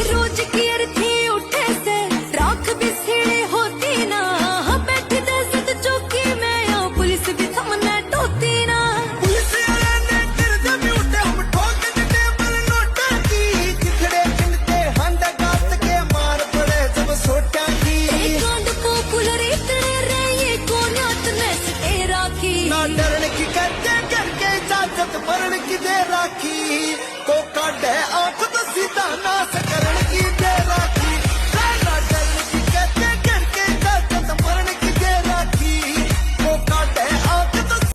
रोज की अर्थी उठे से राख भी सीढ़े होती ना। बैठी दहशत चौकी में या पुलिस भी थमने टोती ना। पुलिस वाले ने गिरद भी उठे हम ठोक के टेबल नोटा की। जिखड़े गिनते हंड काट के मार पड़े जब सोटा की। कांड को पुलर इतने रहे को न्यात ने से राखी। ना डरने की करते करके इजाजत मरण की दे राखी। को काटे